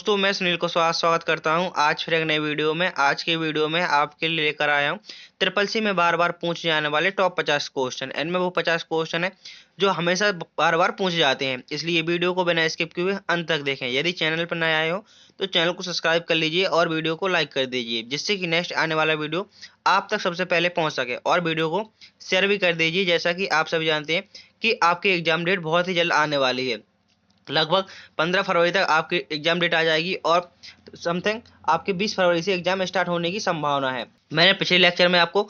दोस्तों, मैं सुनील को स्वागत करता हूं आज फिर एक नई वीडियो में। आज के वीडियो में आपके लिए लेकर आया हूं ट्रिपल सी में बार बार पूछे जाने वाले टॉप 50 क्वेश्चन। इनमें वो 50 क्वेश्चन है जो हमेशा बार बार पूछे जाते हैं, इसलिए वीडियो को बिना स्किप किए हुए अंत तक देखें। यदि चैनल पर नए आए हो तो चैनल को सब्सक्राइब कर लीजिए और वीडियो को लाइक कर दीजिए, जिससे कि नेक्स्ट आने वाला वीडियो आप तक सबसे पहले पहुंच सके। और वीडियो को शेयर भी कर दीजिए, जैसा कि आप सभी जानते हैं कि आपकी एग्जाम डेट बहुत ही जल्द आने वाली है। लगभग 15 फरवरी तक आपकी एग्जाम डेट आ जाएगी और समथिंग आपके 20 फरवरी से एग्जाम स्टार्ट होने की संभावना है। मैंने पिछले लेक्चर में आपको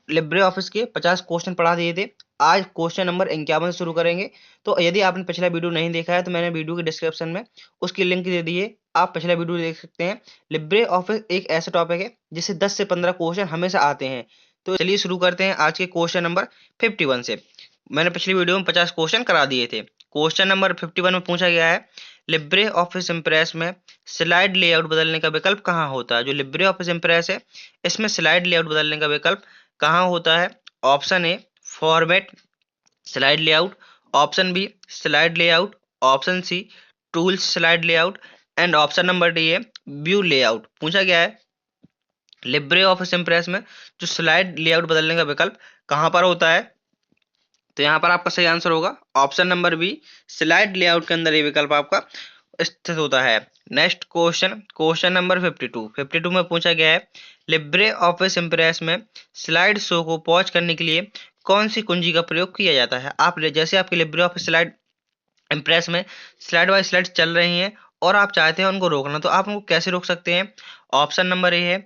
लिब्रे ऑफिस के 50 क्वेश्चन पढ़ा दिए थे। आज क्वेश्चन नंबर 51 से शुरू करेंगे। तो यदि आपने पिछला वीडियो नहीं देखा है तो मैंने वीडियो के डिस्क्रिप्शन में उसकी लिंक दे दी है, आप पिछला वीडियो देख सकते हैं। लिब्रे ऑफिस एक ऐसा टॉपिक है जिससे 10 से 15 क्वेश्चन हमेशा आते हैं। तो चलिए शुरू करते हैं आज के क्वेश्चन नंबर 51 से। मैंने पिछली वीडियो में 50 क्वेश्चन करा दिए थे। क्वेश्चन नंबर 51 में पूछा गया है, लिब्रे ऑफिस इम्प्रेस में स्लाइड लेआउट बदलने का विकल्प कहाँ होता है। जो लिब्रे ऑफिस इम्प्रेस है इसमें स्लाइड लेआउट बदलने का विकल्प कहाँ होता है। Option A format slide layout, option B slide layout, option C tools slide layout and option number D है व्यू लेआउट। पूछा गया है लिब्रे ऑफिस इम्प्रेस में जो स्लाइड लेआउट बदलने का विकल्प कहाँ पर होता है। तो यहाँ पर आपका सही आंसर होगा option number B, slide layout के अंदर ये विकल्प आपका स्थित होता है। नेक्स्ट क्वेश्चन, क्वेश्चन नंबर 52 में पूछा गया है, लिब्रे ऑफिस इम्प्रेस में स्लाइड शो को पॉज करने के लिए कौन सी कुंजी का प्रयोग किया जाता है। आप जैसे आपके लिब्रे ऑफिस स्लाइड इम्प्रेस में स्लाइड बाय स्लाइड चल रही हैं और आप चाहते हैं उनको रोकना, तो आप उनको कैसे रोक सकते हैं। ऑप्शन नंबर ए है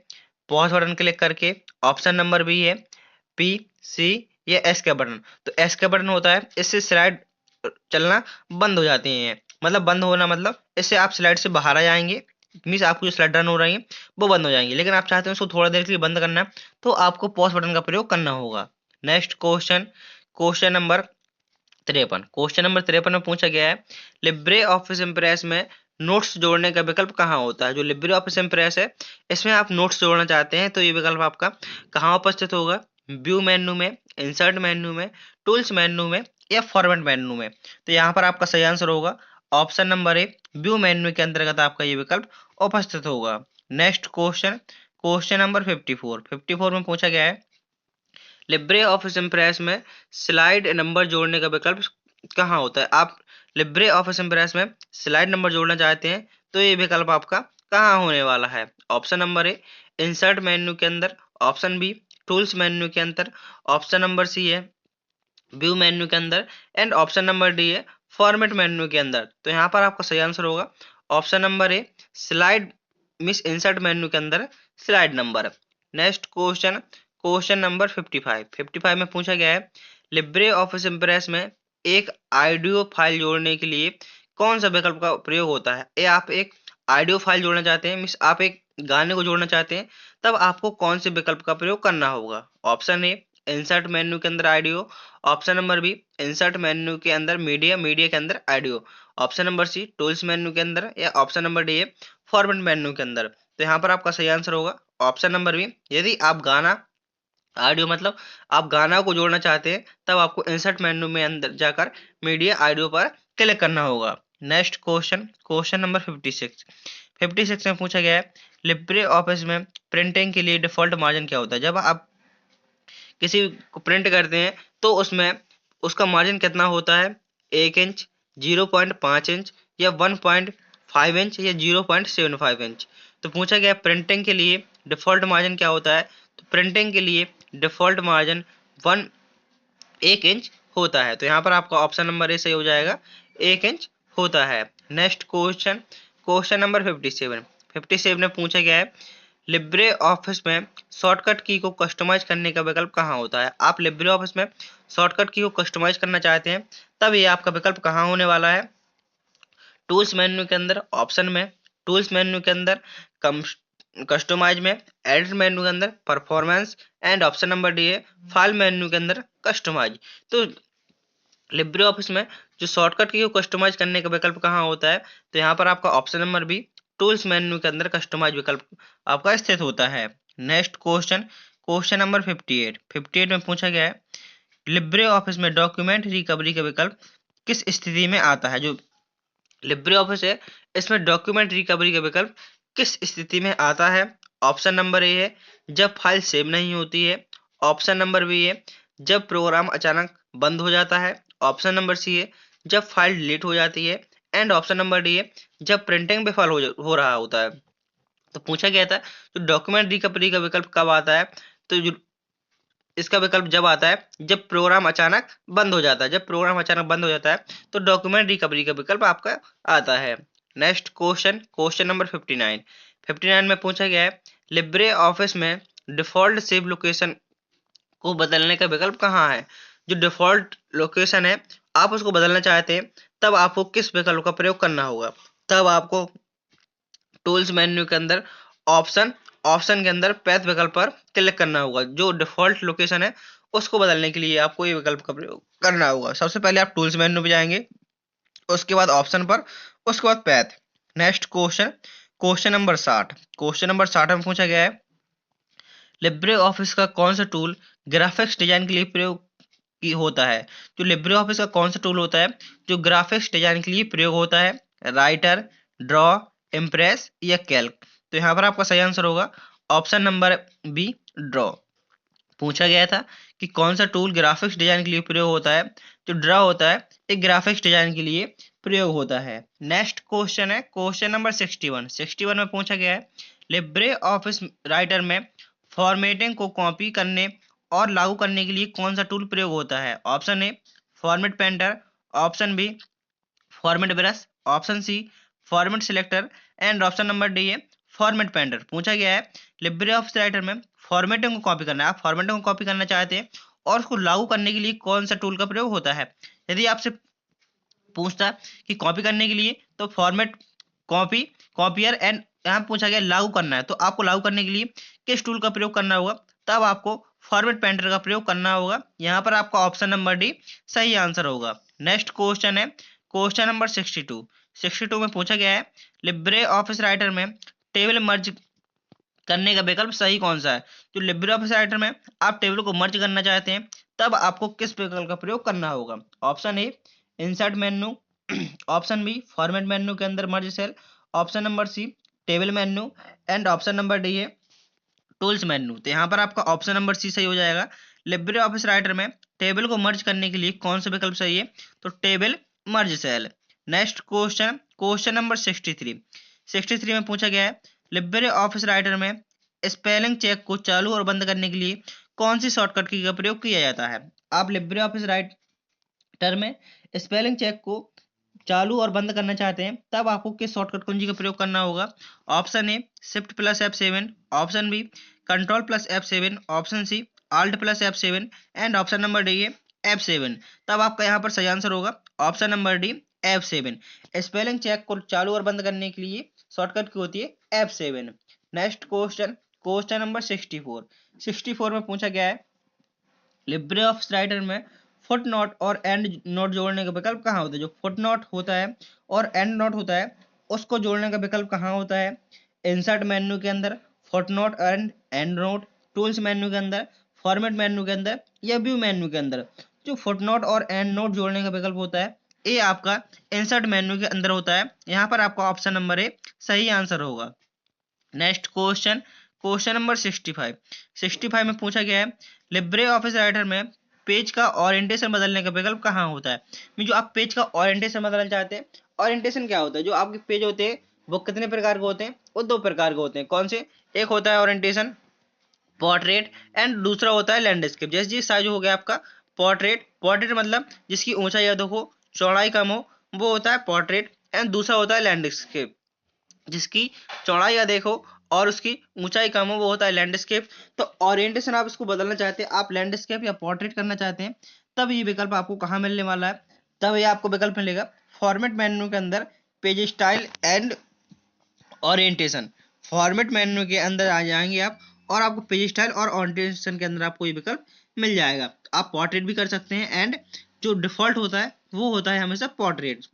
पॉज बटन क्लिक करके, ऑप्शन नंबर बी है पी सी या एस का बटन। तो एस का बटन होता है, इससे स्लाइड चलना बंद हो जाती है। मतलब बंद होना मतलब इससे आप स्लाइड से बाहर आ जाएंगे, मीन्स आपको जो स्लाइड रन हो रही है वो बंद हो जाएंगी। लेकिन आप चाहते हैं उसको थोड़ा देर के लिए बंद करना है तो आपको पॉज बटन का प्रयोग करना होगा। Next question, question number 53, question number 53 में पूछा गया है, लिब्रे ऑफिस इम्प्रेस में नोट्स जोड़ने का विकल्प कहाँ होता है। जो लिब्रे ऑफिस इम्प्रेस है इसमें आप नोट्स जोड़ना चाहते हैं तो ये विकल्प आपका कहाँ उपस्थित होगा। व्यू मेन्यू में, इंसर्ट मेन्यू में, टूल्स मेन्यू में या फॉर्मेट मेन्यू में। तो यहाँ पर आपका सही आंसर होगा option number A, view menu के अंतर्गत आपका ये विकल्प उपस्थित होगा। नेक्स्ट क्वेश्चन, क्वेश्चन नंबर 54 में पूछा गया है, लिब्रे ऑफिस इम्प्रेस में स्लाइड नंबर जोड़ने का विकल्प कहाँ होता है। आप लिब्रे ऑफिस इम्प्रेस में स्लाइड नंबर जोड़ना चाहते हैं तो ये विकल्प आपका कहाँ होने वाला है। ऑप्शन नंबर ए इंसर्ट मेन्यू के अंदर, ऑप्शन बी टूल्स मेन्यू के अंदर, ऑप्शन नंबर सी है व्यू मेन्यू के अंदर एंड ऑप्शन नंबर डी है फॉर्मेट मेन्यू के अंदर। तो यहाँ पर आपका सही आंसर होगा ऑप्शन नंबर ए, स्लाइड मिस इंसर्ट मेन्यू के अंदर slide number. Next question, question number 55 में पूछा गया है, लिब्रे ऑफिस इम्प्रेस में एक ऑडियो फाइल जोड़ने के लिए कौन सा विकल्प का प्रयोग होता है। ए आप एक ऑडियो फाइल जोड़ना चाहते हैं, मीन्स आप एक गाने को जोड़ना चाहते हैं, तब आपको कौन से विकल्प का प्रयोग करना होगा। ऑप्शन ए इंसर्ट मेन्यू के अंदर audio, option number B insert menu के अंदर मीडिया, मीडिया के अंदर audio, option number C tools menu के अंदर या ऑप्शन नंबर डी है फॉर्मेट मेन्यू के अंदर। तो यहाँ पर आपका सही आंसर होगा ऑप्शन नंबर बी। यदि आप गाना ऑडियो मतलब आप गाना को जोड़ना चाहते हैं तब आपको इंसर्ट मेन्यू में अंदर जाकर मीडिया ऑडियो पर क्लिक करना होगा। नेक्स्ट क्वेश्चन, क्वेश्चन नंबर 56 में पूछा गया है, लिब्रे ऑफिस में प्रिंटिंग के लिए डिफॉल्ट मार्जिन क्या होता है। जब आप किसी को प्रिंट करते हैं तो उसमें उसका मार्जिन कितना होता है, 1 इंच, 0.5 इंच या 1.5 इंच या 0.75 इंच। तो पूछा गया प्रिंटिंग के लिए डिफॉल्ट मार्जिन क्या होता है। तो प्रिंटिंग के लिए डिफॉल्ट मार्जिन 1 इंच होता है। तो यहाँ पर आपका ऑप्शन नंबर ए सही हो जाएगा, 1 इंच होता है। नेक्स्ट क्वेश्चन, क्वेश्चन नंबर 57 में पूछा गया है, लिब्रे ऑफिस में शॉर्टकट की को कस्टमाइज करने का विकल्प कहाँ होता है। आप लिब्रे ऑफिस में शॉर्टकट की को कस्टमाइज करना चाहते हैं तब ये आपका विकल्प कहाँ होने वाला है। टूल्स मेन्यू के अंदर, ऑप्शन में टूल्स मेन्यू के अंदर, कस्टमाइज में, एडिट मेन्यू के अंदर, performance and option number D है फाइल मेन्यू के अंदर कस्टमाइज। तो लिब्रे ऑफिस में जो शॉर्टकट की को कस्टमाइज करने का विकल्प कहाँ होता है। तो यहाँ पर आपका option number B tools menu के अंदर कस्टमाइज विकल्प आपका स्थित होता है। नेक्स्ट क्वेश्चन, क्वेश्चन नंबर 58 में पूछा गया है, लिब्रे ऑफिस में डॉक्यूमेंट रिकवरी का विकल्प किस स्थिति में आता है। जो लिब्रे ऑफिस है इसमें डॉक्यूमेंट रिकवरी का विकल्प किस स्थिति में आता है? ऑप्शन नंबर ए है जब फाइल सेव नहीं होती है। ऑप्शन नंबर बी है जब प्रोग्राम अचानक बंद हो जाता है। ऑप्शन नंबर सी है जब फाइल डिलीट हो जाती है। एंड ऑप्शन नंबर डी है जब प्रिंटिंग विफल हो रहा होता है। तो पूछा गया था तो डॉक्यूमेंट रिकवरी का विकल्प कब आता है? तो इसका विकल्प जब आता है जब प्रोग्राम अचानक बंद हो जाता है। जब प्रोग्राम अचानक बंद हो जाता है तो डॉक्यूमेंट रिकवरी का विकल्प आपका आता है। Next question, question number 59। 59 में पूछा गया है लिब्रे ऑफिस में डिफॉल्ट सेव लोकेशन को बदलने का विकल्प कहाँ है? जो डिफॉल्ट लोकेशन है आप उसको बदलना चाहते हैं तब आपको किस विकल्प का प्रयोग करना होगा? तब आपको टूल्स मेन्यू के अंदर ऑप्शन ऑप्शन के अंदर पैथ विकल्प पर क्लिक करना होगा। जो डिफॉल्ट लोकेशन है उसको बदलने के लिए आपको ये विकल्प का प्रयोग करना होगा। सबसे पहले आप टूल्स मेन्यू पे जाएंगे, उसके बाद ऑप्शन पर, उसके बाद path. Next question, question number 60। Question number 60 में पूछा गया है लिब्रे ऑफिस का कौन सा टूल ग्राफिक्स डिजाइन के लिए प्रयोग की होता है? जो लिब्रे ऑफिस का कौन सा टूल होता है जो ग्राफिक्स डिजाइन के लिए प्रयोग होता है? राइटर, ड्रॉ, इम्प्रेस या कैल्क? तो यहाँ पर आपका सही आंसर होगा ऑप्शन नंबर बी, ड्रॉ। पूछा गया था कि कौन सा टूल ग्राफिक्स डिजाइन के लिए प्रयोग होता है? जो ड्रॉ होता है एक ग्राफिक्स डिजाइन के लिए प्रयोग होता है। नेक्स्ट क्वेश्चन है क्वेश्चन नंबर 61। 61 में पूछा गया है लिब्रे ऑफिस राइटर में फॉर्मेटिंग को कॉपी करने और लागू करने के लिए कौन सा टूल प्रयोग होता है? Option A format painter, option B format brush, option C format selector and option number D है फॉर्मेट पेंटर। पूछा गया है लिब्रे ऑफिस राइटर में फॉर्मेटिंग को कॉपी करना है। आप फॉर्मेटिंग को कॉपी करना चाहते हैं और उसको लागू करने के लिए कौन सा टूल का प्रयोग होता है? यदि आपसे पूछता कि कॉपी करने के लिए तो फॉर्मेट कॉपी कॉपियर एंड यहाँ पूछा गया लागू करना है तो आपको लागू करने के लिए किस टूल का प्रयोग करना होगा? तब आपको फॉर्मेट पेंटर का प्रयोग करना होगा। यहाँ पर आपका ऑप्शन नंबर डी सही आंसर होगा। नेक्स्ट क्वेश्चन है क्वेश्चन नंबर 62। 62 में पूछा गया है लिब्रे ऑफिस राइटर में टेबल मर्ज करने का विकल्प सही कौन सा है? जो लिब्रे ऑफिस राइटर में आप टेबल को मर्ज करना चाहते हैं तब आपको किस विकल्प का प्रयोग करना होगा? Option A insert menu, option B format menu के अंदर merge cell, option number C table menu and option number D है टूल्स मेन्यू। तो यहाँ पर आपका ऑप्शन नंबर सी सही हो जाएगा। लिब्रे ऑफिस राइटर में टेबल को मर्ज करने के लिए कौन सा विकल्प सही है? तो table merge cell. Next question, question number 63। 63 में पूछा गया है लिब्रे ऑफिस राइटर में स्पेलिंग चेक को चालू और बंद करने के लिए कौन सी शॉर्टकट की का प्रयोग किया जाता है? आप लिब्रे ऑफिस राइटर में स्पेलिंग चेक को चालू और बंद करना चाहते हैं तब आपको किस शॉर्टकट कुंजी का प्रयोग करना होगा? Option A shift plus F7, option B control plus F7, option C alt plus F7 and option number D है F7। तब आपका यहाँ पर सही आंसर होगा option number D F7। Spelling check को चालू और बंद करने के लिए शॉर्टकट की होती है F7। Next question, question number 64। 64 में पूछा गया है लिब्रे ऑफिस राइटर में फुट नोट और एंड नोट जोड़ने का विकल्प कहाँ होता है? जो फुट नोट होता है और एंड नोट होता है उसको जोड़ने का विकल्प कहाँ होता है? इंसर्ट मेन्यू के अंदर, foot note and and note, tools menu के अंदर, फॉर्मेट मेन्यू के अंदर या व्यू मेन्यू के अंदर? जो फुट नोट और एंड नोट जोड़ने का विकल्प होता है ये आपका इंसर्ट मेन्यू के अंदर होता है। यहाँ पर आपका ऑप्शन नंबर ए सही आंसर होगा। Next question, question number 65। 65 में पूछा गया है लिब्रे ऑफिस राइटर में पेज का ओरिएंटेशन बदलने का विकल्प कहाँ होता है? जो आप पेज का ओरिएंटेशन बदलना चाहते हैं, ओरिएंटेशन क्या होता है? जो आपके पेज होते हैं वो कितने प्रकार के होते हैं? वो दो प्रकार के होते हैं। कौन से? एक होता है ओरिएंटेशन पोर्ट्रेट एंड दूसरा होता है लैंडस्केप। जैसे जी साइज हो गया आपका पोर्ट्रेट, पोर्ट्रेट मतलब जिसकी ऊंचाई या देखो चौड़ाई कम हो वो होता है पोर्ट्रेट एंड दूसरा होता है लैंडस्केप जिसकी चौड़ाई या देखो और उसकी ऊंचाई कम हो वो होता है लैंडस्केप। तो ओरिएंटेशन आप इसको बदलना चाहते हैं, आप लैंडस्केप या पोर्ट्रेट करना चाहते हैं तब ये विकल्प आपको कहाँ मिलने वाला है? तब ये आपको विकल्प मिलेगा फॉर्मेट मेन्यू के अंदर page style and orientation. Format menu के अंदर आ जाएंगे आप और आपको पेज स्टाइल और ओरिएंटेशन के अंदर आपको ये विकल्प मिल जाएगा। आप पोर्ट्रेट भी कर सकते हैं एंड जो डिफॉल्ट होता है वो होता है हमेशा पोर्ट्रेट।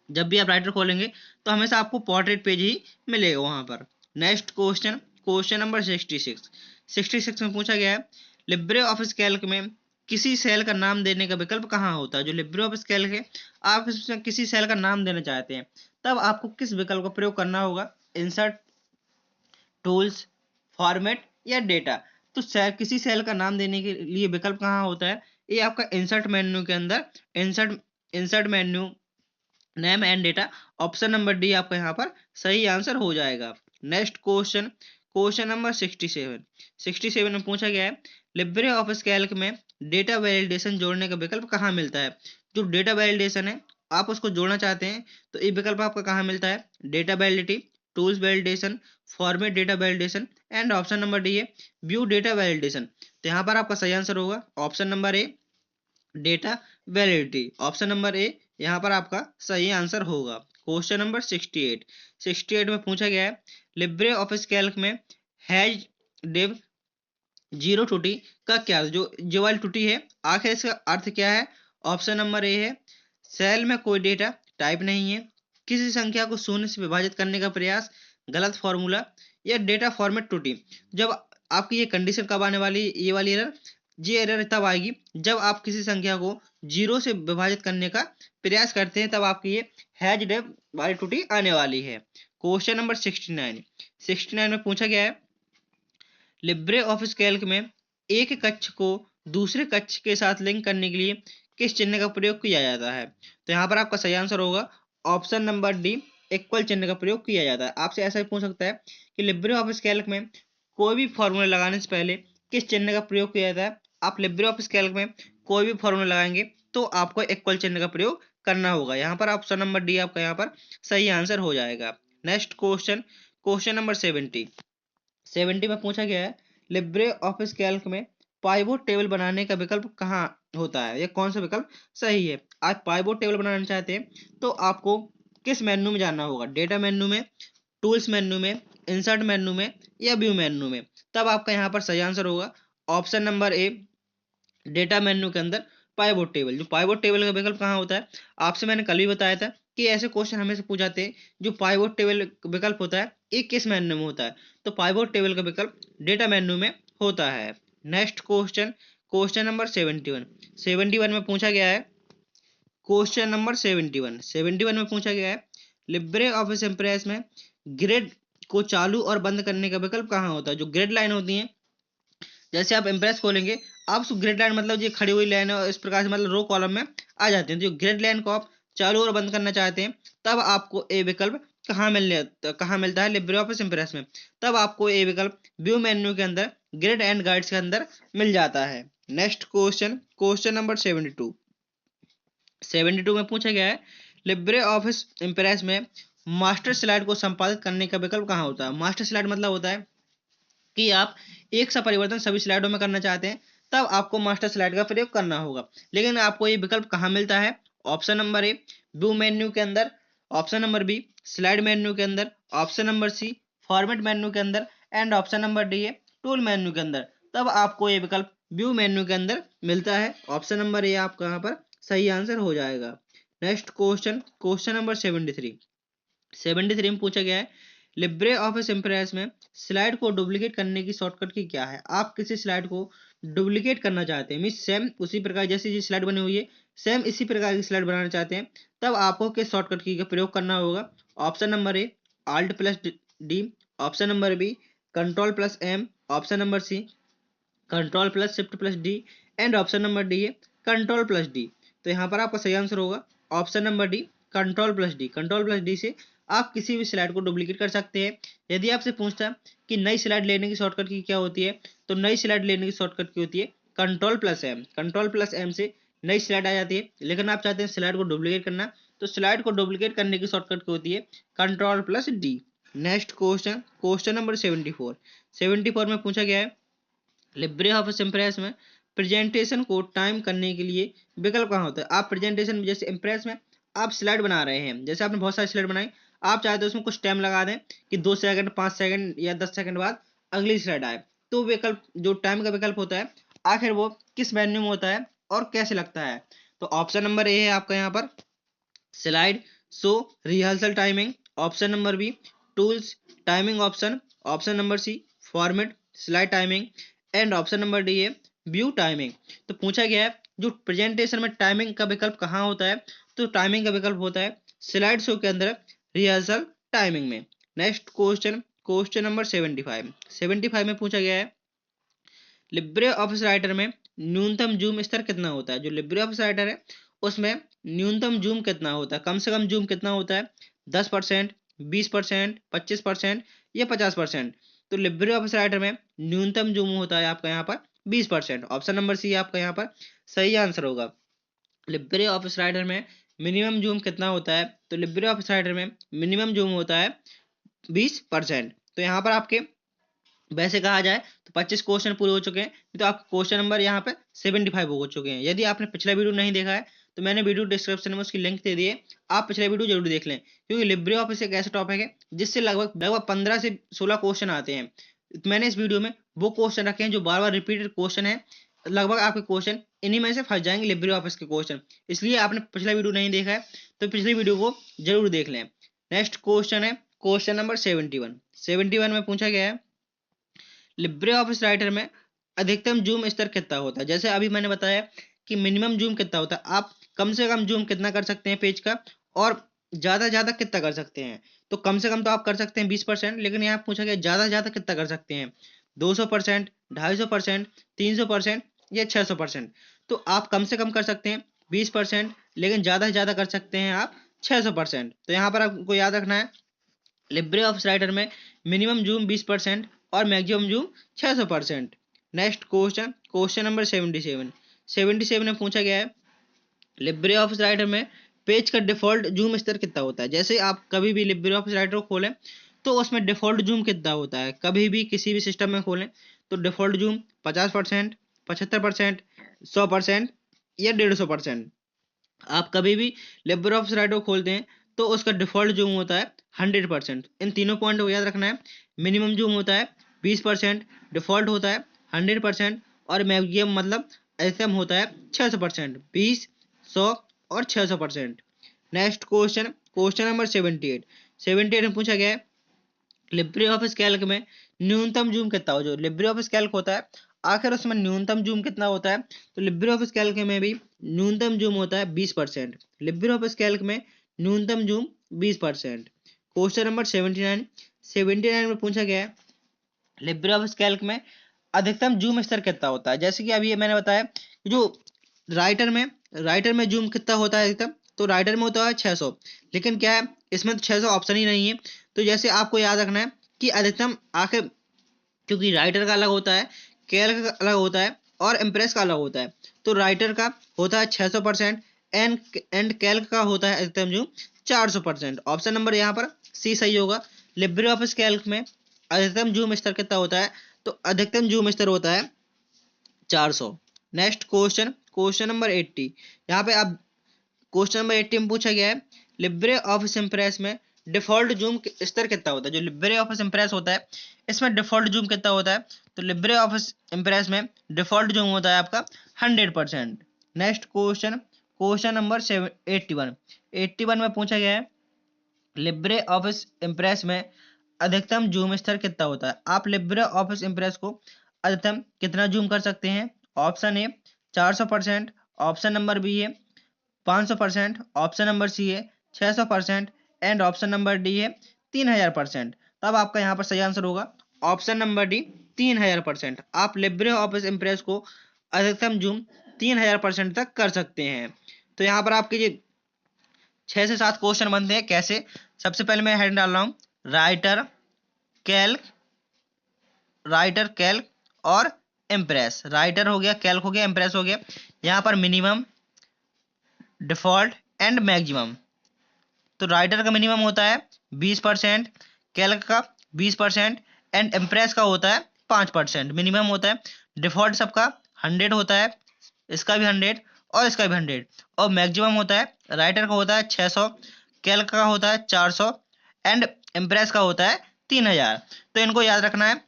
जब भी आप राइटर खोलेंगे तो हमेशा आपको पोर्ट्रेट पेज ही मिलेगा वहां पर। Next question, question number 66। 66 में पूछा गया है लिब्रे ऑफिस कैल्क में किसी सेल का नाम देने का विकल्प कहाँ होता है? जो लिब्रे ऑफिस कैल्क है आप इसमें किसी सेल का नाम देना चाहते हैं तब आपको किस विकल्प का प्रयोग करना होगा? इंसर्ट, टूल्स, फॉर्मेट या डेटा। तो सेल, किसी सेल का नाम देने के लिए विकल्प कहाँ होता है? ये आपका इंसर्ट मेन्यू के अंदर, insert insert menu, name and data. Option number D आपका यहाँ पर सही आंसर हो जाएगा। Next question, question number 67। 67 में पूछा गया है, लिब्रे ऑफिस कैल्क में डेटा वैलिडेशन जोड़ने का विकल्प कहाँ मिलता है? जो डेटा वैलिडेशन है, आप उसको जोड़ना चाहते हैं तो ये विकल्प आपका कहाँ मिलता है? Data validity, tools validation, format data validation and option number D है व्यू डेटा वैलिडेशन। तो यहाँ पर आपका सही आंसर होगा ऑप्शन नंबर ए, डेटा वैलिडिटी। ऑप्शन नंबर ए यहाँ पर आपका सही आंसर होगा। Question number 68। 68 में पूछा गया है, लिब्रे ऑफिस कैल्क में हैज डिव जीरो टूटी का क्या, जो वाली टूटी है आखिर इसका अर्थ क्या है? ऑप्शन नंबर ए है सेल में कोई डेटा टाइप नहीं है, किसी संख्या को शून्य से विभाजित करने का प्रयास, गलत फॉर्मूला या डेटा फॉर्मेट टूटी। जब आपकी ये कंडीशन कब आने वाली, ये वाली एरर, ये एरर तब आएगी जब आप किसी संख्या को जीरो से विभाजित करने का प्रयास करते हैं, तब आपकी ये हैज डेव वाली टूटी आने वाली है। Question number 69। 69 में पूछा गया है, लिब्रे ऑफिस कैल्क में एक कक्ष को दूसरे कक्ष के साथ लिंक करने के लिए किस चिन्ह का प्रयोग किया जाता है? तो यहाँ पर आपका सही आंसर होगा ऑप्शन नंबर डी, इक्वल चिन्ह का प्रयोग किया जाता है। आपसे ऐसा भी पूछ सकता है कि लिब्रे ऑफिस कैल्क में कोई भी फॉर्मूला लगाने से पहले किस चिन्ह का प्रयोग किया जाता है? आप लिब्रे ऑफिस कैल्क में कोई भी फॉर्मूला लगाएंगे तो आपको इक्वल चिन्ह का प्रयोग करना होगा। यहाँ पर ऑप्शन नंबर डी आपका यहाँ पर सही आंसर हो जाएगा। Next question, question number 70। 70 में पूछा गया है, लिब्रे ऑफिस कैल्क में पाइवोट टेबल बनाने का विकल्प कहाँ होता है? ये कौन सा विकल्प सही है? आप पाइवोट टेबल बनाना चाहते हैं तो आपको किस मेन्यू में जाना होगा? डेटा मेन्यू में, टूल्स मेन्यू में, इंसर्ट मेन्यू में या व्यू मेन्यू में? तब आपका यहाँ पर सही आंसर होगा ऑप्शन नंबर ए, डेटा मेन्यू के अंदर पाइवोट टेबल। जो पाइवोट टेबल का विकल्प कहाँ होता है, आपसे मैंने कल भी बताया था कि ऐसे क्वेश्चन हमें से पूछ जाते हैं, जो पाइवोट टेबल विकल्प होता है ये किस मेन्यू में होता है? तो पाइवोट टेबल का विकल्प डेटा मेन्यू में होता है। Next question, question number 71। 71 में पूछा गया है, क्वेश्चन नंबर 71। 71 में पूछा गया है, लिब्रे ऑफिस इम्प्रेस में ग्रिड को चालू और बंद करने का विकल्प कहाँ होता है? जो ग्रिड लाइन होती है, जैसे आप इम्प्रेस खोलेंगे, आप उस ग्रिड लाइन मतलब ये खड़ी हुई लाइन है, इस प्रकार से मतलब रो कॉलम में आ जाते हैं। तो जो ग्रिड लाइन को आप चालू और बंद करना चाहते हैं, तब आपको ए विकल्प कहाँ मिलता है? लिब्रे ऑफिस इम्प्रेस में। तब आपको ए विकल्प व्यू मेन्यू के अंदर ग्रिड एंड गाइड्स के अंदर मिल जाता है। Next question, question number 72। 72 में पूछा गया है, लिब्रे ऑफिस इम्प्रेस में मास्टर स्लाइड को संपादित करने का विकल्प कहाँ होता है? मास्टर स्लाइड मतलब होता है कि आप एक सा परिवर्तन सभी स्लाइडों में करना चाहते हैं, तब आपको मास्टर स्लाइड का प्रयोग करना होगा। लेकिन आपको ये विकल्प कहाँ मिलता है? Option number A, view menu के अंदर, option number B, slide menu के अंदर, option number C, format menu के अंदर एंड ऑप्शन नंबर डी है टूल मेन्यू के अंदर। तब आपको ये विकल्प व्यू मेन्यू के अंदर मिलता है। ऑप्शन नंबर ए आपका यहाँ पर सही आंसर हो जाएगा। Next question, question number 73। 73 में पूछा गया है, लिब्रे ऑफिस इम्प्रेस में स्लाइड को डुप्लीकेट करने की शॉर्टकट की क्या है? आप किसी स्लाइड को डुप्लीकेट करना चाहते हैं, मीन सेम उसी प्रकार जैसे ये स्लाइड बनी हुई है, सेम इसी प्रकार की स्लाइड बनाना चाहते हैं, तब आपको किस शॉर्टकट की का प्रयोग करना होगा? Option number A, alt plus D, option number B, control plus M, option number C, control plus shift plus D and option number D है कंट्रोल प्लस डी। तो यहाँ पर आपका सही आंसर होगा option number D, control plus D. Control plus D से आप किसी भी स्लाइड को डुप्लीकेट कर सकते हैं। यदि आपसे पूछता कि नई स्लाइड लेने की शॉर्टकट की क्या होती है, तो नई स्लाइड लेने की शॉर्टकट की होती है control plus M. Control plus M से नई स्लाइड आ जाती है। लेकिन आप चाहते हैं स्लाइड को डुप्लीकेट करना, तो स्लाइड को डुप्लीकेट करने की शॉर्टकट की होती है control plus D. Next question, question number 74। 74 में पूछा गया है, लिब्रे ऑफिस इम्प्रेस में प्रेजेंटेशन को टाइम करने के लिए विकल्प कहाँ होता है? आप प्रेजेंटेशन में, जैसे इम्प्रेस में आप स्लाइड बना रहे हैं, जैसे आपने बहुत सारी स्लाइड बनाई, आप चाहते हो उसमें कुछ टाइम लगा दें कि 2 सेकंड, 5 सेकंड या 10 सेकंड बाद अगली स्लाइड आए, तो विकल्प, जो टाइम का विकल्प होता है, आखिर वो किस मेन्यू में होता है और कैसे लगता है? तो ऑप्शन नंबर ए है आपका यहाँ पर slide show rehearsal timing, option number B tools timing option, option number C format slide timing and option number D है व्यू टाइमिंग। तो पूछा गया है जो प्रेजेंटेशन में टाइमिंग का विकल्प कहाँ होता है, तो टाइमिंग का विकल्प होता है स्लाइड शो के अंदर रिहर्सल टाइमिंग में। नेक्स्ट क्वेश्चन, क्वेश्चन नंबर 75 में पूछा गया है लिब्रे ऑफिस राइटर में न्यूनतम जूम स्तर कितना होता है। जो लिब्रे ऑफिस राइटर है उसमें न्यूनतम जूम कितना होता है, कम से कम जूम कितना होता है, 10%, 20%, 25% या 50%। तो लिब्रे ऑफिस राइटर में न्यूनतम जूम होता है आपका यहाँ पर 20%। ऑप्शन नंबर सी आपका यहाँ पर सही आंसर होगा। लिब्रे ऑफिस राइटर में मिनिमम जूम कितना होता है, तो लिब्रे ऑफिस राइटर में मिनिमम जूम होता है 20%। तो यहाँ पर आपके वैसे कहा जाए तो 25 क्वेश्चन पूरे हो चुके हैं, तो आपके क्वेश्चन नंबर यहाँ पे 75 हो चुके हैं। यदि आपने पिछला वीडियो नहीं देखा है तो मैंने वीडियो डिस्क्रिप्शन में उसकी लिंक दे दी है, आप पिछला वीडियो जरूर देख लें, क्योंकि लिब्रे ऑफिस एक ऐसा टॉपिक है जिससे लगभग 15 से 16 क्वेश्चन आते हैं। तो मैंने इस वीडियो में वो क्वेश्चन रखे हैं जो बार बार रिपीटेड क्वेश्चन है, लगभग आपके क्वेश्चन इन्हीं में से फंस जाएंगे लिब्रे ऑफिस के क्वेश्चन। इसलिए आपने पिछला वीडियो नहीं देखा है तो पिछली वीडियो को जरूर देख लें। नेक्स्ट क्वेश्चन है क्वेश्चन नंबर 71 में पूछा गया है लिब्रे ऑफिस राइटर में अधिकतम जूम स्तर कितना होता है। जैसे अभी मैंने बताया कि मिनिमम जूम कितना होता है, आप कम से कम जूम कितना कर सकते हैं पेज का, और ज्यादा ज्यादा कितना कर सकते हैं। तो कम से कम तो आप कर सकते हैं 20%, लेकिन यहाँ पूछा गया ज्यादा ज्यादा कितना कर सकते हैं, 200%, 250%, 300% या 600%। तो आप कम से कम कर सकते हैं 20%, लेकिन ज्यादा से ज्यादा कर सकते हैं आप 600%। तो यहाँ पर आपको याद रखना है लिब्रे ऑफिस राइटर में मिनिमम जूम 20% और maximum zoom 600%। Next question, question number 77 में पूछा गया है लिब्रे ऑफिस राइटर में पेज का डिफॉल्ट जूम स्तर कितना होता है। जैसे आप कभी भी लिब्रे ऑफिस राइटर को खोलें तो उसमें डिफॉल्ट जूम कितना होता है, कभी भी किसी भी सिस्टम में खोलें तो डिफॉल्ट जूम 50%, 75%, 100% या 150%। आप कभी भी लिब्रे ऑफिस राइटर को खोलते हैं तो उसका डिफॉल्ट जूम होता है 100%। इन तीनों पॉइंट को याद रखना है, मिनिमम जूम होता है 20%, डिफॉल्ट होता है 100% और मैक्सिमम मतलब अधिकतम होता है 600%, 20, 100 और 600%। नेक्स्ट क्वेश्चन, क्वेश्चन नंबर 78 में पूछा गया है लिब्रे ऑफिस कैल्क में न्यूनतम जूम कितना हो। जो लिब्रे ऑफिस कैल्क होता है आखिर उसमें न्यूनतम जूम कितना होता है, तो लिब्रे ऑफिस कैल्क में भी न्यूनतम जूम होता है 20%। लिब्रे ऑफिस कैल्क में न्यूनतम जूम 20%। क्वेश्चन नंबर 79 में पूछा गया है लिब्रे ऑफिस कैल्क में अधिकतम जूम स्तर कितना होता है। जैसे कि अभी ये मैंने बताया जो राइटर में जूम कितना होता है अधिकतम, तो राइटर में होता है 600, लेकिन क्या है इसमें तो 600 ऑप्शन ही नहीं है। तो जैसे आपको याद रखना है कि अधिकतम आखिर, क्योंकि राइटर का अलग होता है, कैल्क का अलग होता है और इम्प्रेस का अलग होता है। तो राइटर का होता है 600% एंड कैल्क का होता है अधिकतम जूम 400%। ऑप्शन नंबर यहाँ पर सी सही होगा। लिब्रे ऑफिस कैल्क में अधिकतम जूम स्तर कितना होता है, तो अधिकतम जूम स्तर होता है 400। Next question, question number 80। यहाँ पे आप क्वेश्चन नंबर 80 में पूछा गया है लिब्रे ऑफिस इम्प्रेस में डिफॉल्ट जूम स्तर कितना होता है। जो लिब्रे ऑफिस इम्प्रेस होता है इसमें डिफॉल्ट जूम कितना होता है, तो लिब्रे ऑफिस इम्प्रेस में डिफॉल्ट जूम होता है आपका 100%। नेक्स्ट क्वेश्चन, क्वेश्चन नंबर 81 में पूछा गया है लिब्रे ऑफिस इम्प्रेस में अधिकतम जूम स्तर कितना होता है। आप लिब्रे ऑफिस इम्प्रेस को अधिकतम कितना जूम कर सकते हैं। Option A 400%, option number B है 500%, ऑप्शन नंबर सी है 600% एंड ऑप्शन नंबर डी है 3000%। तब आपका यहाँ पर सही आंसर होगा ऑप्शन नंबर डी 3000%। आप लिब्रे ऑफिस इम्प्रेस को अधिकतम जूम 3000% तक कर सकते हैं। तो यहाँ पर आपके ये 6 से 7 क्वेश्चन बनते हैं। कैसे, सबसे पहले मैं हेडिंग डाल रहा हूँ राइटर कैल्क और इम्प्रेस। राइटर हो गया, कैल्क हो गया, इम्प्रेस हो गया। यहाँ पर मिनिमम, डिफॉल्ट एंड मैक्सिमम। तो राइटर का मिनिमम होता है 20%, कैल्क का 20% एंड इम्प्रेस का होता है 5%। मिनिमम होता है, डिफॉल्ट सबका 100 होता है, इसका भी 100 और इसका भी 100, और मैक्सिमम होता है राइटर का होता है 600, कैल्क का होता है 400 एंड इम्प्रेस का होता है 3000। तो इनको याद रखना है।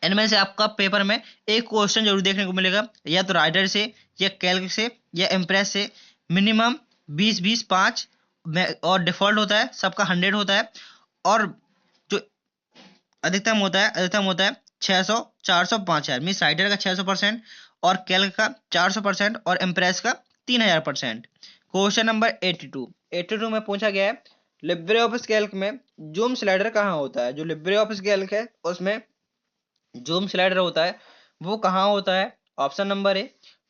इनमें से आपका पेपर में एक क्वेश्चन जरूर देखने को मिलेगा, या तो राइटर से या कैल्क से या इम्प्रेस से। मिनिमम 20-20, 5 और डिफॉल्ट होता है सबका 100 होता है, और जो अधिकतम होता है 600, 400, 5000। मीन्स राइटर का 600% और कैल्क का 400% और इम्प्रेस का 3000%। क्वेश्चन नंबर 82 में पूछा गया है लिब्रे ऑफिस कैल्क में जूम स्लाइडर कहाँ होता है? जो लिब्रे ऑफिस कैल्क है उसमें जूम स्लाइडर होता है वो कहाँ होता है? Option number A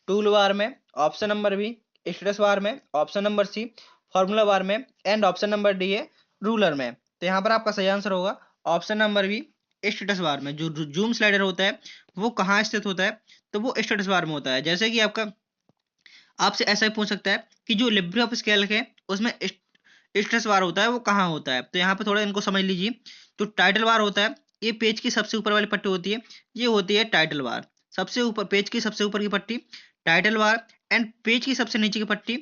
tool bar में, option number B status bar में, option number C formula bar में, एंड ऑप्शन नंबर डी है रूलर में। तो यहाँ पर आपका सही आंसर होगा option number B status bar में। जो जूम स्लाइडर होता है वो कहाँ स्थित होता है? तो वो स्टेटस बार में होता है। जैसे कि आपका आपसे ऐसा ही पूछ सकता है कि जो लिब्रे ऑफिस कैल्क है उसमें स्टेटस बार होता है वो कहाँ होता है? तो यहाँ पे थोड़ा इनको समझ लीजिए। जो टाइटल बार होता है ये पेज की सबसे ऊपर वाली पट्टी होती है, ये होती है टाइटल बार। सबसे ऊपर पेज की सबसे ऊपर की पट्टी टाइटल बार, एंड पेज की सबसे नीचे की पट्टी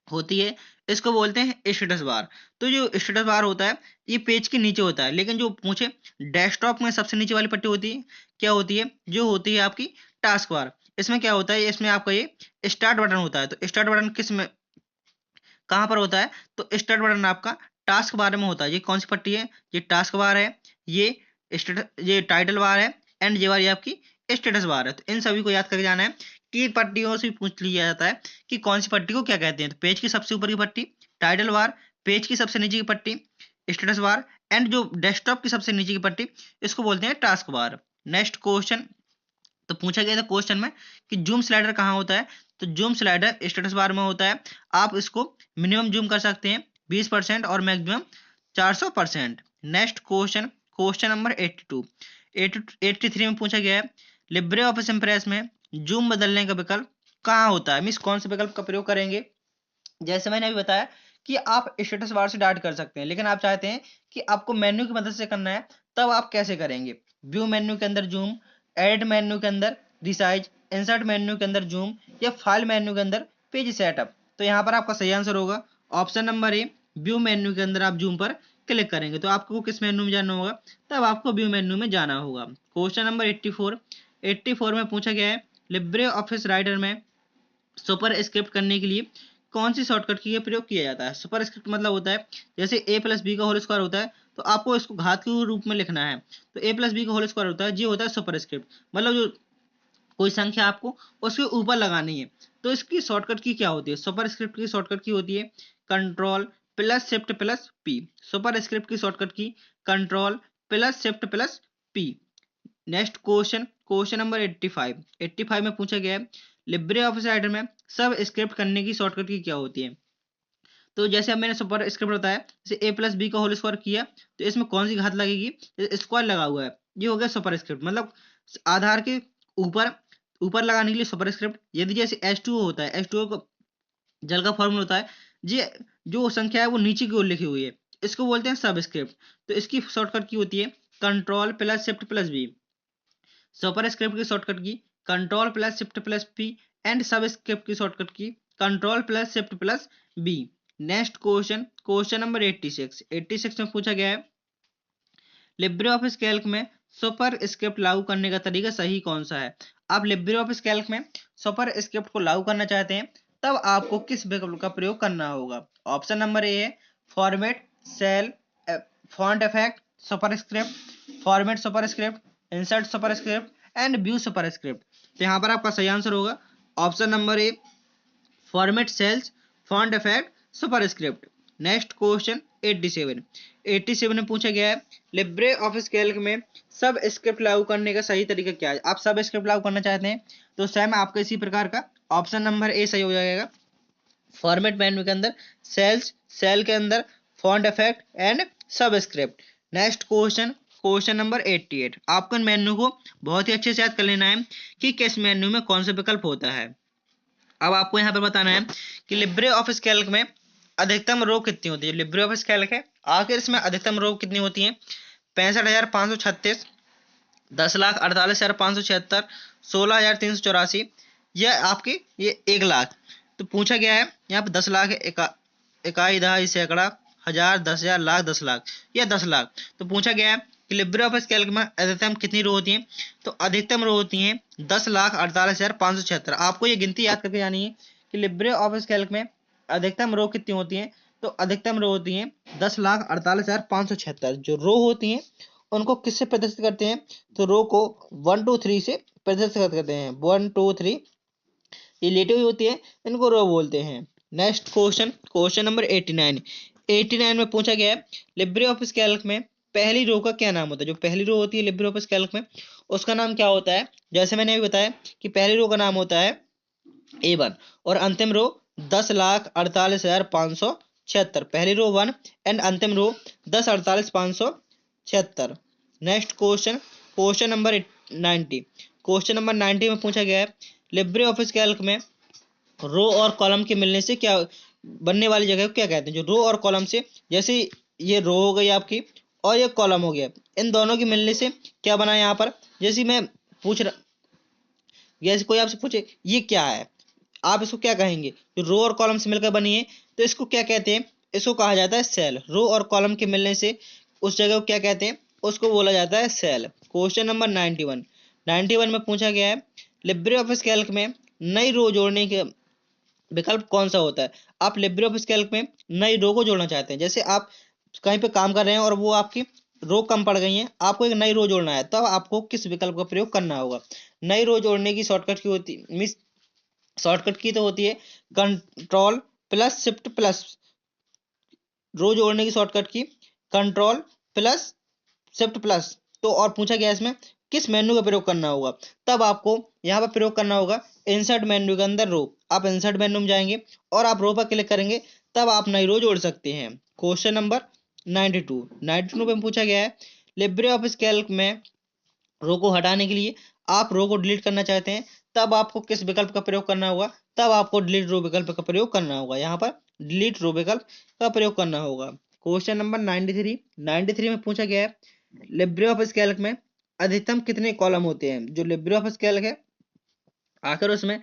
होती है, इसको बोलते हैं स्टेटस बार। तो जो स्टेटस बार होता है ये पेज के नीचे होता है, लेकिन जो पूछे डेस्कटॉप में सबसे नीचे वाली पट्टी होती है क्या होती है? जो होती है आपकी टास्क बार। इसमें क्या होता है? इसमें आपका ये स्टार्ट बटन होता है। तो स्टार्ट बटन किस में कहाँ पर होता है? तो स्टार्ट बटन आपका टास्क बार में होता है। ये कौन सी पट्टी है? ये टास्क बार है, ये ये टाइटल बार है, एंड ये वाली आपकी स्टेटस बार है। तो इन सभी को याद करके जाना है कि पट्टियों से पूछ लिया जाता है कि कौन सी पट्टी को क्या कहते हैं। तो पेज की सबसे ऊपर की पट्टी टाइटल बार, पेज की सबसे नीचे की पट्टी स्टेटस बार, एंड जो डेस्कटॉप की सबसे नीचे की पट्टी इसको बोलते हैं टास्क बार। नेक्स्ट क्वेश्चन तो पूछा गया था क्वेश्चन में कि जूम स्लाइडर कहाँ होता है? तो जूम स्लाइडर स्टेटस बार में होता है। आप इसको मिनिमम जूम कर सकते हैं 20% और maximum 400%। Next question question number 82 83 में पूछा गया है लिब्रे ऑफिस इंप्रेस में जूम बदलने का विकल्प कहाँ होता है? मीन्स कौन से विकल्प का प्रयोग करेंगे? जैसे मैंने अभी बताया कि आप स्टेटस बार से डार्ट कर सकते हैं, लेकिन आप चाहते हैं कि आपको मेन्यू की मदद से करना है, तब आप कैसे करेंगे? व्यू मेन्यू के अंदर जूम, एडिट मेन्यू के अंदर रिसाइज, इंसर्ट मेन्यू के अंदर जूम, या फाइल मेन्यू के अंदर पेज सेटअप। तो यहाँ पर आपका सही आंसर होगा option number A view menu के अंदर आप जूम पर क्लिक करेंगे। तो आपको किस मेन्यू में जाना होगा? तब आपको व्यू मेन्यू में जाना होगा। क्वेश्चन नंबर 84 में पूछा गया है लिब्रे ऑफिस राइटर में सुपर स्क्रिप्ट करने के लिए कौन सी शॉर्टकट की प्रयोग किया जाता है? सुपर स्क्रिप्ट मतलब होता है जैसे a प्लस बी का होल स्क्वायर होता है, तो आपको इसको घात के रूप में लिखना है। तो a प्लस बी का होल स्क्वायर होता है, ये होता है सुपर स्क्रिप्ट। मतलब जो कोई संख्या आपको उसके ऊपर लगानी है, तो इसकी शॉर्टकट की क्या होती है? सुपर स्क्रिप्ट की शॉर्टकट की होती है control plus shift plus P. Super script की शॉर्टकट की control plus shift plus P. Next question question number 85 में पूछा गया है लिब्रे ऑफिस राइटर में सब स्क्रिप्ट करने की शॉर्टकट की क्या होती है? तो जैसे अब मैंने सुपर स्क्रिप्ट बताया, जैसे a प्लस बी का होल स्क्वायर किया, तो इसमें कौन सी घात लगेगी? स्क्वायर लगा हुआ है, ये हो गया सुपर स्क्रिप्ट। मतलब आधार के ऊपर ऊपर लगाने के लिए सुपर स्क्रिप्ट। यदि जैसे H2O होता है, H2O को जल का फॉर्मूला होता है, ये जो संख्या है वो नीचे की ओर लिखी हुई है, इसको बोलते हैं सब स्क्रिप्ट। तो इसकी शॉर्टकट की होती है control plus shift plus B. Superscript की शॉर्टकट की control plus shift plus P, and subscript की शॉर्टकट की control plus shift plus B. Next question question number 86 में पूछा गया है लिब्रे ऑफिस कैल्क में सुपर स्क्रिप्ट लागू करने का तरीका सही कौन सा है? आप लिब्रे ऑफिस कैल्क में सुपर स्क्रिप्ट को लागू करना चाहते हैं, तब आपको किस विकल्प का प्रयोग करना होगा? ऑप्शन नंबर ए है format cell font effect superscript, format superscript, insert superscript, and view superscript. तो यहाँ पर आपका सही आंसर होगा option number A format cells font effect superscript. Next question 87 में पूछा गया है लिब्रे ऑफिस कैल्क में सब स्क्रिप्ट लागू करने का सही तरीका क्या है? आप सब स्क्रिप्ट लागू करना चाहते हैं, तो सेम आपका इसी प्रकार का ऑप्शन नंबर ए सही हो जाएगा। फॉर्मेट मेन्यू के अंदर सेल्स, सेल के अंदर फॉन्ट इफेक्ट, एंड सब script. Next question question number 88। आपको इन मेन्यू को बहुत ही अच्छे से याद कर लेना है कि किस मेन्यू में कौन सा विकल्प होता है। अब आपको यहाँ पर बताना है कि लिब्रे ऑफिस कैल्क में अधिकतम रो कितनी होती है? लिब्रे ऑफिस कैल्क है, आखिर इसमें अधिकतम रो कितनी होती है? 65,536, 10,48,576, 16,384, यह आपकी ये 1,00,000। तो पूछा गया है यहाँ पे 10 लाख इकाई दहाई सैकड़ा हजार 10,000 लाख 10 लाख या 10 लाख। तो पूछा गया है कि लिब्रे ऑफिस कैल्क में अधिकतम कितनी रो होती है? तो अधिकतम रो होती है 10,48,576। आपको ये गिनती याद करके जानी है कि लिब्रे ऑफिस कैल्क में अधिकतम रो कितनी होती है? तो अधिकतम रो होती है 10,48,576। जो रो होती हैं उनको किससे प्रदर्शित करते हैं? तो रो को 1 2 3 से प्रदर्शित करते हैं। 1 2 3 ये लेटी हुई होती है, इनको रो बोलते हैं। Next question question number 89। 89 में पूछा गया है लिब्रे ऑफिस कैल्क में पहली रो का क्या नाम होता है। जो पहली रो होती है लिब्रे ऑफिस कैल्क में उसका नाम क्या होता है। जैसे मैंने अभी बताया कि पहली रो का नाम होता है A1 और अंतिम रो 10,48,576। पहली रो 1 एंड अंतिम रो 10,48,576। Next question, question number 90। Question number 90 में पूछा गया है लिब्रे ऑफिस कैल्क में रो और कॉलम के मिलने से क्या बनने वाली जगह को क्या कहते हैं। जो रो और कॉलम से, जैसे ये रो हो गई आपकी और ये कॉलम हो गया, इन दोनों के मिलने से क्या बना यहाँ पर। जैसे मैं पूछ रहा, जैसे कोई आपसे पूछे ये क्या है, आप इसको क्या कहेंगे। जो रो और कॉलम से मिलकर बनी है तो इसको क्या कहते हैं, इसको कहा जाता है सेल। रो और कॉलम के मिलने से उस जगह को क्या कहते हैं, उसको बोला जाता है सेल। Question number 91। 91 में पूछा गया है लिब्रे ऑफिस कैल्क में नई रो जोड़ने के विकल्प कौन सा होता है। आप लिब्रे ऑफिस कैल्क में नई रो को जोड़ना चाहते हैं। जैसे आप कहीं पे काम कर रहे हैं और वो आपकी रो कम पड़ गई है, आपको एक नई रो जोड़ना है, तब आपको किस विकल्प का प्रयोग करना होगा। नई रो जोड़ने की शॉर्टकट की होती मीन्स शॉर्टकट की तो होती है कंट्रोल प्लस शिफ्ट प्लस। रो जोड़ने की शॉर्टकट की कंट्रोल प्लस शिफ्ट प्लस। तो और पूछा गया इसमें किस मेन्यू का प्रयोग करना होगा, तब आपको यहाँ पर प्रयोग करना होगा इंसर्ट मेन्यू के अंदर रो। आप इंसर्ट मेन्यू में जाएंगे और आप रो पर क्लिक करेंगे, तब आप नई रो जोड़ सकते हैं। Question number 92। 92 में पूछा गया है लिब्रे ऑफिस कैल्क में रो को हटाने के लिए आप रो को डिलीट करना चाहते हैं, तब आपको किस विकल्प का प्रयोग करना होगा। तब आपको डिलीट रो विकल्प का प्रयोग करना होगा। यहाँ पर डिलीट रो विकल्प का प्रयोग करना होगा। Question number 93। 93 में पूछा गया है लिब्रे ऑफिस कैल्क में अधिकतम कितने कॉलम होते हैं। जो लिब्रे ऑफिस कैल्क है आखिर उसमें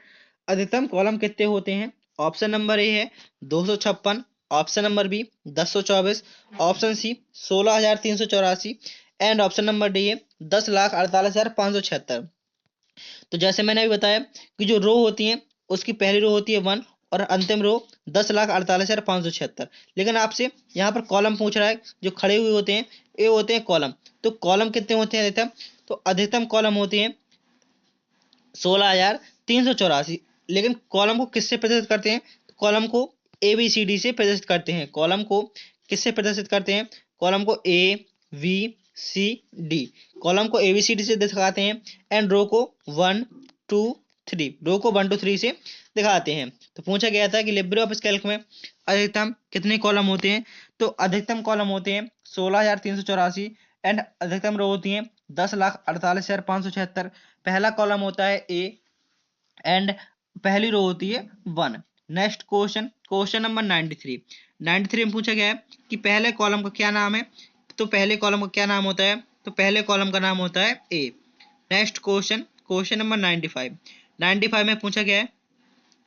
अधिकतम कॉलम कितने होते हैं। ऑप्शन नंबर ए है 256, option number B 1024, option C 16,384 and option number D है 10,48,576। तो जैसे मैंने अभी बताया कि जो रो होती है उसकी पहली रो होती है 1 और अंतिम रो 10,48,576। लेकिन आपसे यहाँ पर कॉलम पूछ रहा है, जो खड़े हुए होते हैं ये होते हैं कॉलम। तो कॉलम कितने होते हैं अधिकतम, तो अधिकतम कॉलम होते हैं 16,384। लेकिन कॉलम को किससे प्रदर्शित करते हैं, तो कॉलम को ABCD से प्रदर्शित करते हैं। कॉलम को किससे प्रदर्शित करते हैं, कॉलम को ABCD, कॉलम को ABCD से दिखाते हैं एंड रो को 1 2 3, रो को 1 2 3 से दिखाते हैं। तो पूछा गया था कि लिब्रे ऑफिस कैल्क में अधिकतम कितने कॉलम होते हैं, तो अधिकतम कॉलम होते हैं 16,384 एंड अधिकतम रो होती हैं 10,48,576। पहला कॉलम होता है ए एंड पहली रो होती है 1। Next question, question number 93। 93 में पूछा गया है कि पहले कॉलम का क्या नाम है। तो पहले कॉलम का क्या नाम होता है, तो पहले कॉलम का नाम होता है A. Next question, question number 95। 95 में पूछा गया है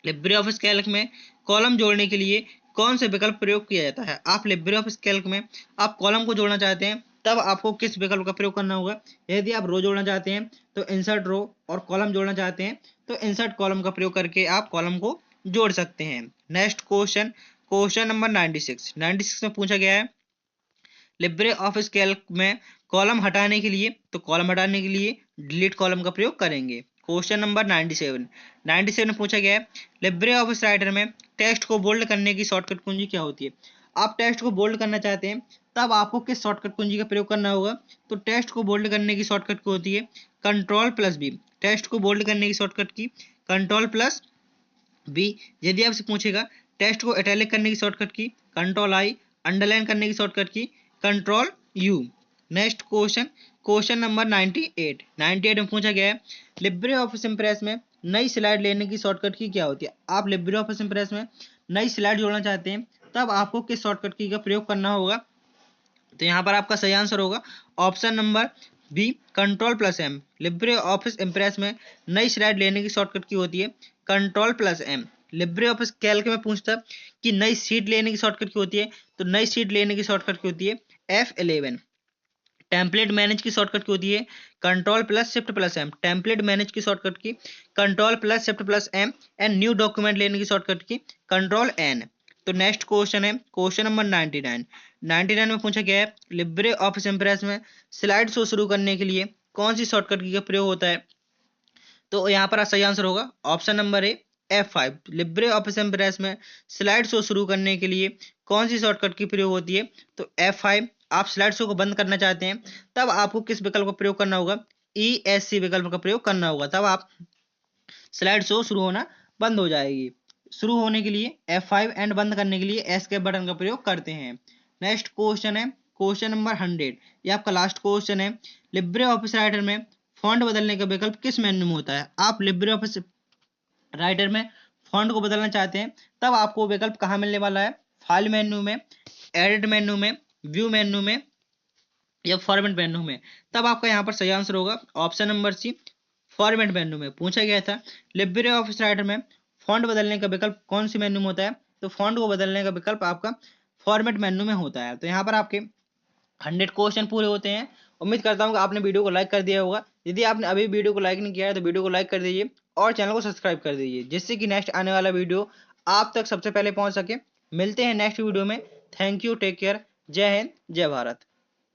लिब्रे ऑफिस कैल्क में कॉलम जोड़ने के लिए कौन से विकल्प प्रयोग किया जाता है। आप लिब्रे ऑफिस कैल्क में आप कॉलम को जोड़ना चाहते हैं, तब आपको किस विकल्प का प्रयोग करना होगा। यदि आप रो जोड़ना चाहते हैं तो इंसर्ट रो, और कॉलम जोड़ना चाहते हैं तो इंसर्ट कॉलम का प्रयोग करके आप कॉलम को जोड़ सकते हैं। Next question, question number 96। 96 में पूछा गया है लिब्रे ऑफिस कैल्क में कॉलम हटाने के लिए, तो कॉलम हटाने के लिए डिलीट कॉलम का प्रयोग करेंगे। Question number 97। 97 में पूछा गया है लिब्रे ऑफिस राइटर में टेक्स्ट को बोल्ड करने की शॉर्टकट कुंजी क्या होती है। आप टेक्स्ट को बोल्ड करना चाहते हैं, तब आपको किस शॉर्टकट कुंजी का प्रयोग करना होगा। तो टेक्स्ट को बोल्ड करने की शॉर्टकट की होती है कंट्रोल प्लस बी। टेक्स्ट को बोल्ड करने की शॉर्टकट की कंट्रोल प्लस बी। यदि आपसे पूछेगा टेक्स्ट को इटैलिक करने की शॉर्टकट की कंट्रोल आई, अंडरलाइन करने की शॉर्टकट की control you. Next question, question number 98। 98 में पूछा गया है लिब्रे ऑफिस इंप्रेस में नई स्लाइड लेने की शॉर्टकट की क्या होती है। आप लिब्रे ऑफिस इंप्रेस में नई स्लाइड जोड़ना चाहते हैं, तब आपको किस शॉर्टकट की का प्रयोग करना होगा। तो यहाँ पर आपका सही आंसर होगा option number B control plus M. Libre Office Impress में नई स्लाइड लेने की शॉर्टकट की होती है control plus M. Libre office Calc में पूछता है कि नई सीट लेने की शॉर्टकट की होती है, तो नई सीट लेने की शॉर्टकट की होती है F11। टेम्पलेट मैनेज की शॉर्टकट की होती है control plus shift plus M. Template manage की शॉर्टकट की control plus shift plus M and new document लेने की शॉर्टकट की कंट्रोल एन। तो नेक्स्ट क्वेश्चन है क्वेश्चन नंबर 99। 99 में पूछा गया है लिब्रे ऑफिस इंप्रेस में स्लाइड शो शुरू करने के लिए कौन सी शॉर्टकट की का प्रयोग होता है। तो यहाँ पर सही आंसर होगा ऑप्शन नंबर ए F5। लिब्रे ऑफिस इंप्रेस में स्लाइड शो शुरू करने के लिए कौन सी शॉर्टकट की प्रयोग होती है? तो F5। आप स्लाइड शो को बंद करना चाहते हैं तब आपको किस विकल्प का प्रयोग करना होगा? ESC विकल्प का प्रयोग करना होगा, तब आप स्लाइड शो शुरू होना बंद हो जाएगी। शुरू होने के लिए F5 एंड बंद करने के लिए एस्केप बटन का प्रयोग करते हैं। नेक्स्ट क्वेश्चन है क्वेश्चन नंबर 100। ये आपका लास्ट क्वेश्चन है। लिब्रे ऑफिस राइटर में फॉन्ट बदलने का विकल्प किस मेन्यू में होता है? आप लिब्रे ऑफिस राइटर में फॉन्ट को बदलना चाहते हैं तब आपको विकल्प कहाँ मिलने वाला है? फाइल मेन्यू में, एडिट मेन्यू में, व्यू मेन्यू में या फॉर्मेट मेन्यू में। तब आपका यहाँ पर सही आंसर होगा option number C, format menu में। पूछा गया था लिब्रे ऑफिस राइटर में फॉन्ट बदलने का विकल्प कौन सी मेन्यू में होता है? तो फॉन्ट को बदलने का विकल्प आपका फॉर्मेट मेन्यू में होता है। तो यहाँ पर आपके 100 क्वेश्चन पूरे होते हैं। उम्मीद करता हूँ कि आपने वीडियो को लाइक कर दिया होगा। यदि आपने अभी वीडियो को लाइक नहीं किया है तो वीडियो को लाइक कर दीजिए और चैनल को सब्सक्राइब कर दीजिए, जिससे कि नेक्स्ट आने वाला वीडियो आप तक सबसे पहले पहुंच सके। मिलते हैं नेक्स्ट वीडियो में। थैंक यू, टेक केयर, जय हिंद, जय भारत।